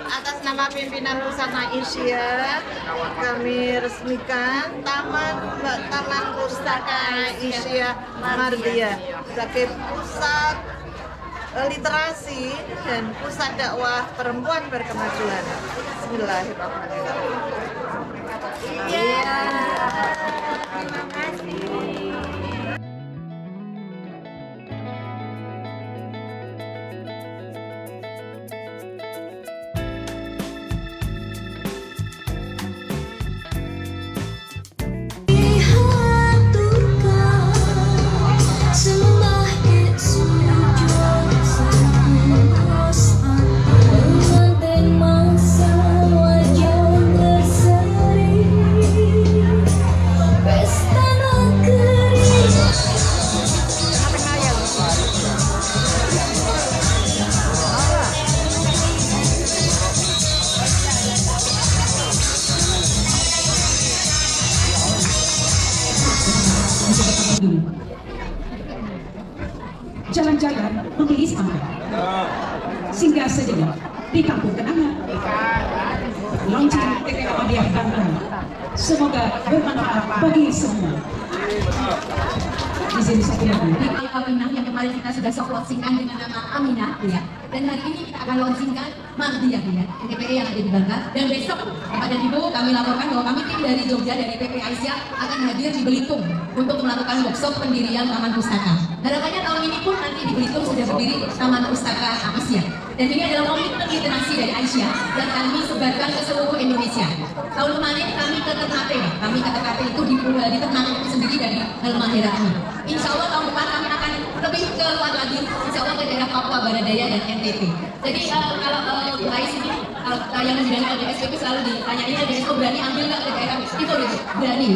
Atas nama pimpinan Pusaka Asia, kami resmikan Taman Pustaka Asia Mardiyah sebagai pusat literasi dan pusat dakwah perempuan berkemajuan. Bismillahirrahmanirrahim. Terima kasih. Jalan-jalan memilih semangat, singgah sejenak di kampung kenangan. Launching TPA Mardiyah Banten, semoga bermanfaat bagi semua. Izin satu lagi. Aminah yang kemarin kita sudah soft launchingkan dengan nama Aminah, ya. Dan hari ini kita akan launchingkan Mardiyah, ya, TPA yang ada di Bangka. Dan besok, Bapak dan Ibu, kami laporkan bahwa kami tim dari Jogja dari TPA Asia akan hadir di Belitung untuk melakukan workshop pendirian Taman Pustaka. Harapannya tahun ini pun nanti di Belitung sudah berdiri Taman Pustaka Asia. Dan ini adalah komitmen literasi dari Aisyah yang kami sebarkan ke seluruh Indonesia. Tahun kemarin kami ke Ternate itu di Ternate itu sendiri dari Halmahera ini. Insya Allah tahun depan kami akan lebih keluar lagi, insya Allah ke daerah Papua Barat Daya dan NTT. Jadi kalau guys ini yang menjadi LDS itu selalu ditanya ini LDS kok berani ambil nggak ke daerah itu berani.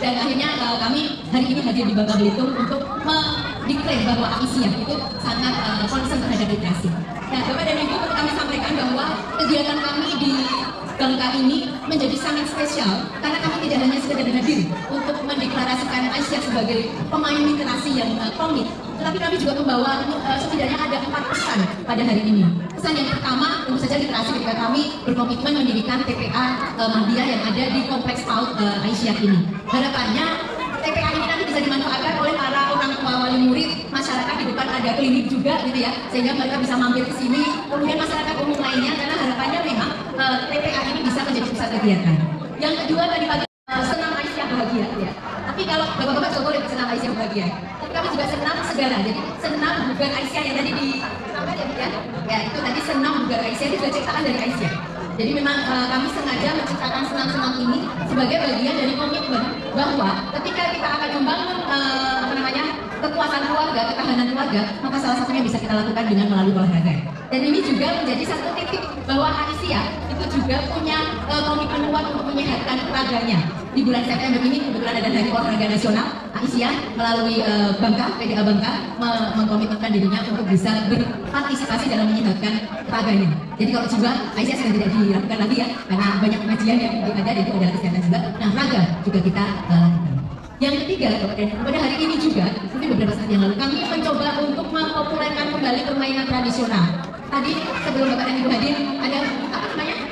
Dan akhirnya kami hari ini hadir di Bangka Belitung untuk mendeklarasi bahwa Aisyah itu sangat concern terhadap literasi. Nah, Bapak dan Ibu, kami sampaikan bahwa kegiatan kami di Bangka ini menjadi sangat spesial karena kami tidak hanya sekedar hadir untuk mendeklarasikan Aisyah sebagai pemain literasi yang komit, tetapi kami juga membawa setidaknya ada 4 pesan pada hari ini. Pesan yang pertama tentu saja literasi ketika kami berkomitmen mendirikan TPA Mardiyah yang ada di Kompleks PAUD Aisyah ini. Harapannya TPA ini nanti bisa dimanfaatkan oleh para orang tua wali murid, masyarakat. Di depan ada klinik juga gitu ya, sehingga mereka bisa mampir ke sini, kemudian masyarakat umum lainnya, karena harapannya memang TPA ini bisa menjadi pusat kegiatan. Yang kedua tadi pagi senam Aisyah bahagia, ya. Tapi kalau bapak-bapak coba boleh senam Aisyah bahagia. Tapi kami juga senam segala, jadi senam bukan Aisyah yang tadi di apa ya? Ya itu tadi senam bukan Aisyah itu juga ciptaan dari Aisyah. Jadi memang kami sengaja menciptakan senam-senam ini sebagai bagian dari komitmen bahwa ketika kita akan membangun kekuatan keluarga, ketahanan keluarga, maka salah satunya bisa kita lakukan dengan melalui olahraga. Dan ini juga menjadi satu titik bahwa Aisyah itu juga punya komitmen kuat untuk menyehatkan raganya. Di bulan September ini kebetulan ada Hari Olahraga Nasional, Aisyah melalui Bangka, PDA Bangka mengkomitmenkan dirinya untuk bisa berpartisipasi dalam menyehatkan raganya. Jadi kalau jiwa, Aisyah sudah tidak dilakukan lagi ya, karena banyak pengajian yang ada, dan itu adalah kesehatan juga. Nah, raga juga kita lakukan. Yang ketiga, pada hari ini juga, mungkin beberapa saat yang lalu, kami mencoba untuk mempopulerkan kembali permainan tradisional. Tadi sebelum Bapak dan Ibu hadir, ada apa namanya?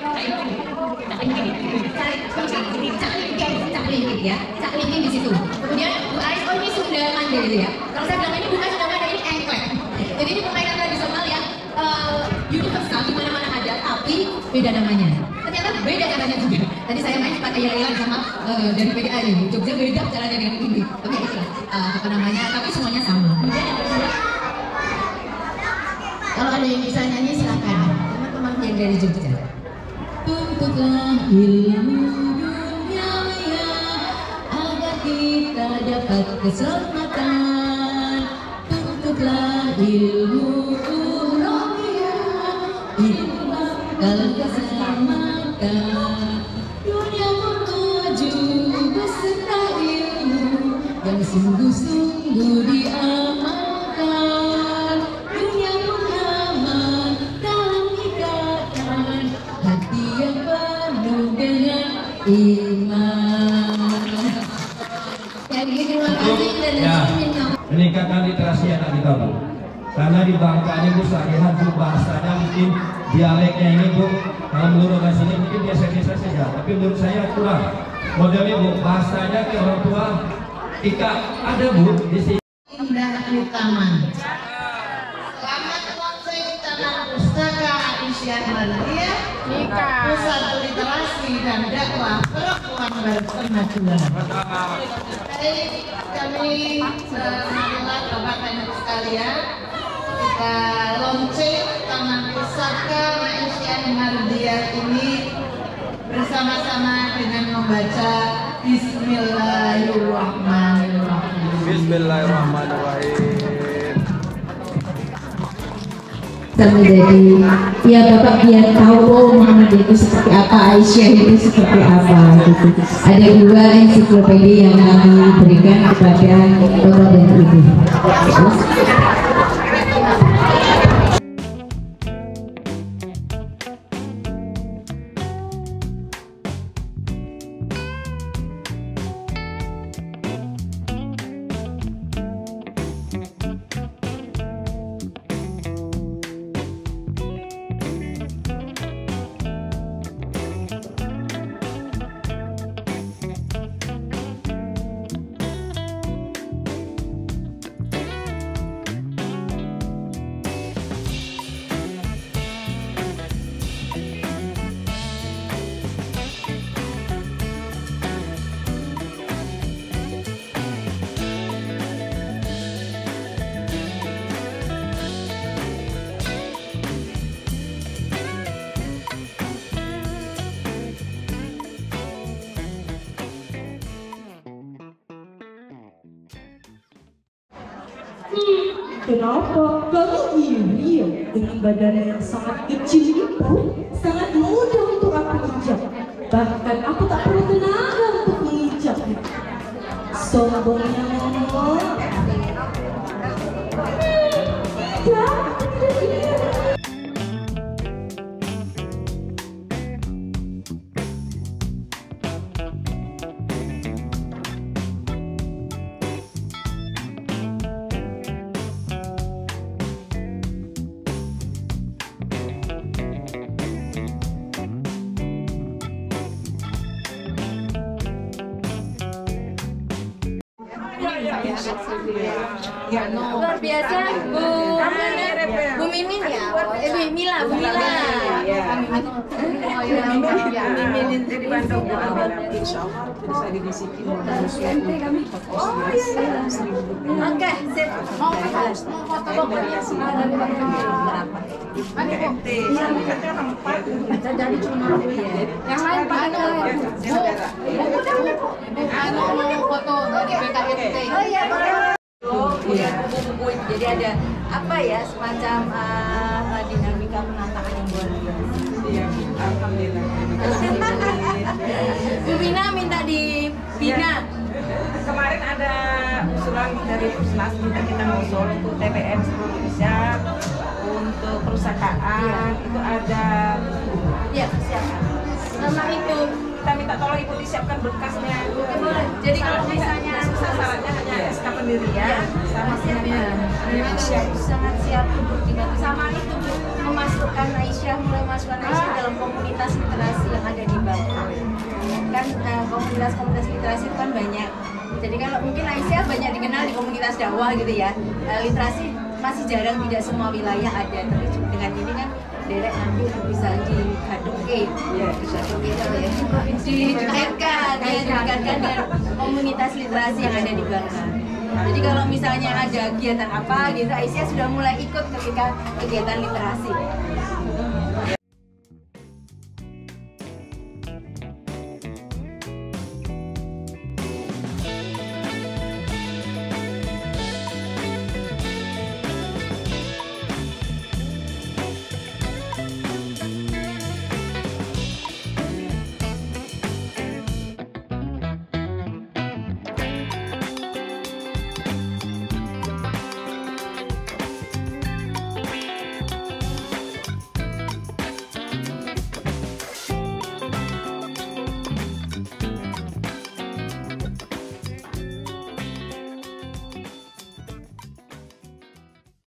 Cak lingking ya, cak lingking di situ. Kemudian Bu Ais, oh ini Sunda Mande gitu ya. Kalau saya bilang ini bukan Sunda Mande, ini engklek. Jadi ini permainan tradisional yang universal, di mana-mana ada, tapi beda namanya. Ternyata beda caranya juga. Tadi saya main pakai yel-yelan sama dari PDA ini. Jogja beda caranya dengan ini. Oke, itulah apa namanya, tapi semuanya sama. Kemudian yang kedua, kalau ada yang bisa nyanyi silakan, teman-teman yang dari Jogja. Tuntutlah ilmu duniawiya agar kita dapat keselamatan. Tuntutlah ilmu ukhrawiya kalau keselamatan. Dunia menuju beserta ilmu yang sungguh-sungguh diamalkan. Dunia pun aman dalam ikatan hati yang penuh dengan iman. Jadi terima kasih dan meningkatkan literasi anak kita, Bu. Karena di Bangka ini Bu, lihat Bu bahasanya mungkin dialeknya ini Bu, menurut orang sini mungkin biasa-biasa saja, tapi menurut saya kurang. Modelnya Bu, bahasanya ke orang tua Ika ada Bu di sini. Indah di taman. Selamat launching Taman Pustaka Aisyah Mardiah, Pusat Literasi dan Dakwah Perempuan Berkemajuan. Baik, kami marilah Bapak dan Ibu sekalian, kita launching Taman Pustaka Aisyah Mardiah ini bersama-sama dengan membaca Bismillahirrahmanirrahim. Bismillahirrahmanirrahim. Menjadi ya Bapak biar tahu Muhammad itu seperti apa, Aisyah itu seperti apa gitu. Ada dua ensiklopedia yang kami berikan kepada Bapak dan Ibu. Kenapa kamu iri dengan badan yang sangat kecil itu? Sangat mudah untuk aku injak. Bahkan aku tak perlu tenaga untuk menginjaknya. Sombongnya mama. Luar biasa Bu Mimin ya, Bu Mila. Mimin dari Bandung. Insya Allah bisa dibisikin. Oke, sip. Mau foto pokoknya dari MT. Jadi cuma yang lain Pak Anu foto dari BKMT. Oh iya, buku. Jadi ada apa ya, semacam dinamika penataan yang luar biasa. Iya, alhamdulillah. Bu Bina minta dibina. Kemarin ada usulan dari Pusnas minta kita ngusul untuk TPM seluruh Indonesia untuk perusahaan itu ada. Ya, siapa? Nama itu kita minta tolong Ibu disiapkan berkasnya. boleh. Jadi kalau misalnya susah syaratnya hanya SK pendirian sama sangat siap untuk dibantu. Sama itu Bu, memasukkan Aisyah, mulai masukkan Aisyah dalam komunitas literasi yang ada di Bangka. Kan komunitas literasi itu kan banyak. Jadi kalau mungkin Aisyah banyak dikenal di komunitas dakwah gitu ya. Literasi masih jarang, tidak semua wilayah ada. Tapi dengan ini kan derek nanti bisa dikaduke, dikaitkan dengan komunitas literasi yang ada di Bangka. Jadi kalau misalnya ada kegiatan apa gitu, Aisyah sudah mulai ikut ketika kegiatan literasi.